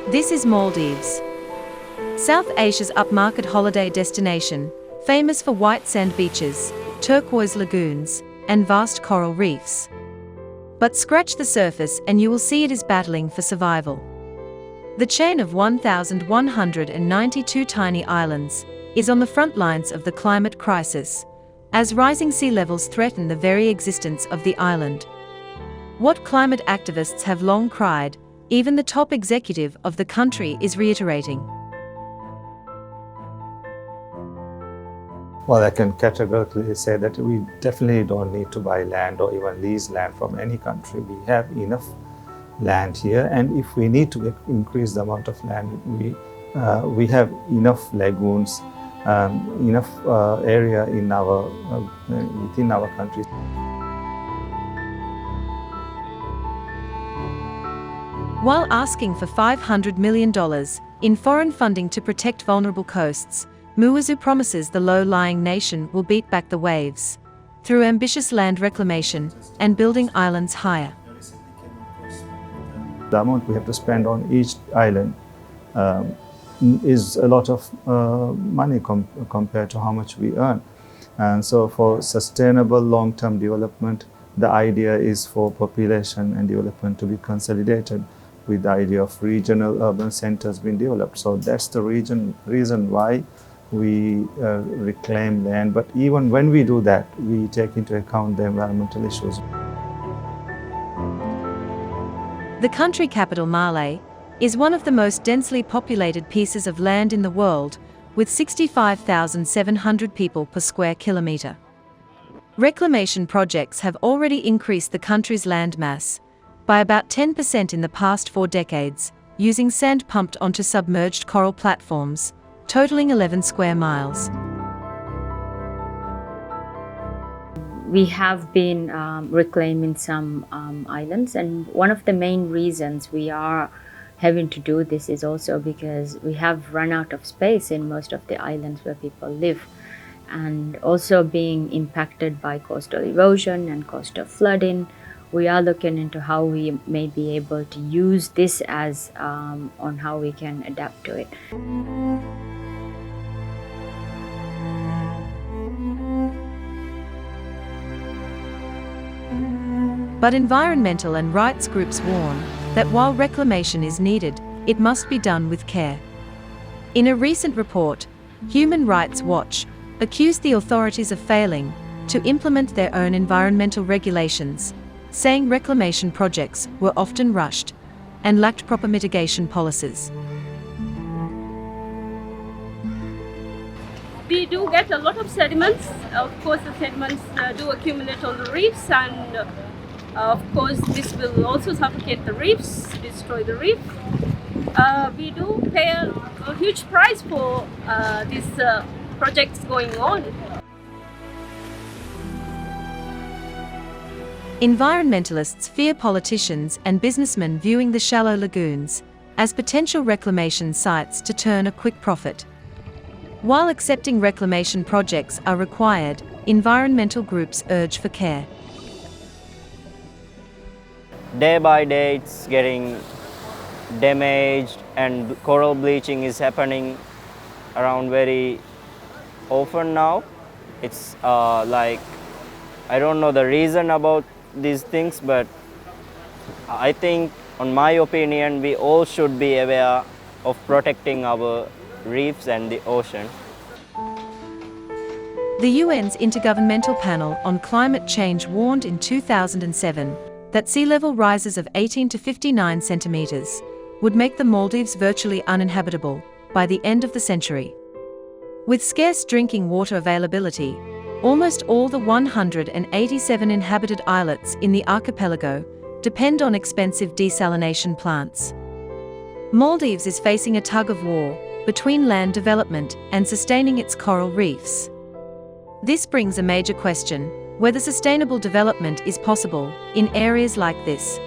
This is Maldives, South Asia's upmarket holiday destination, famous for white sand beaches, turquoise lagoons, and vast coral reefs. But scratch the surface and you will see it is battling for survival. The chain of 1,192 tiny islands is on the front lines of the climate crisis, as rising sea levels threaten the very existence of the island. What climate activists have long cried, even the top executive of the country is reiterating. Well, I can categorically say that we definitely don't need to buy land or even lease land from any country. We have enough land here, and if we need to increase the amount of land, we have enough lagoons, enough area in within our country. While asking for $500 million in foreign funding to protect vulnerable coasts, Muizzu promises the low-lying nation will beat back the waves through ambitious land reclamation and building islands higher. The amount we have to spend on each island is a lot of money compared to how much we earn. And so for sustainable long-term development, the idea is for population and development to be consolidated with the idea of regional urban centers being developed. So that's the reason why we reclaim land. But even when we do that, we take into account the environmental issues. The country capital, Malé, is one of the most densely populated pieces of land in the world, with 65,700 people per square kilometre. Reclamation projects have already increased the country's land mass by about 10% in the past 4 decades, using sand pumped onto submerged coral platforms, totaling 11 square miles. We have been reclaiming some islands, and one of the main reasons we are having to do this is also because we have run out of space in most of the islands where people live, and also being impacted by coastal erosion and coastal flooding. We are looking into how we may be able to use this as on how we can adapt to it. But environmental and rights groups warn that while reclamation is needed, it must be done with care. In a recent report, Human Rights Watch accused the authorities of failing to implement their own environmental regulations, saying reclamation projects were often rushed and lacked proper mitigation policies. We do get a lot of sediments. Of course, the sediments do accumulate on the reefs, and of course, this will also suffocate the reefs, destroy the reef. We do pay a huge price for these projects going on. Environmentalists fear politicians and businessmen viewing the shallow lagoons as potential reclamation sites to turn a quick profit. While accepting reclamation projects are required, environmental groups urge for care. Day by day it's getting damaged, and coral bleaching is happening around very often now. It's like, I don't know the reason about these things, but I think, on my opinion, we all should be aware of protecting our reefs and the ocean. The UN's Intergovernmental Panel on Climate Change warned in 2007 that sea level rises of 18 to 59 centimeters would make the Maldives virtually uninhabitable by the end of the century. With scarce drinking water availability, almost all the 187 inhabited islets in the archipelago depend on expensive desalination plants. Maldives is facing a tug-of-war between land development and sustaining its coral reefs. This brings a major question: whether sustainable development is possible in areas like this.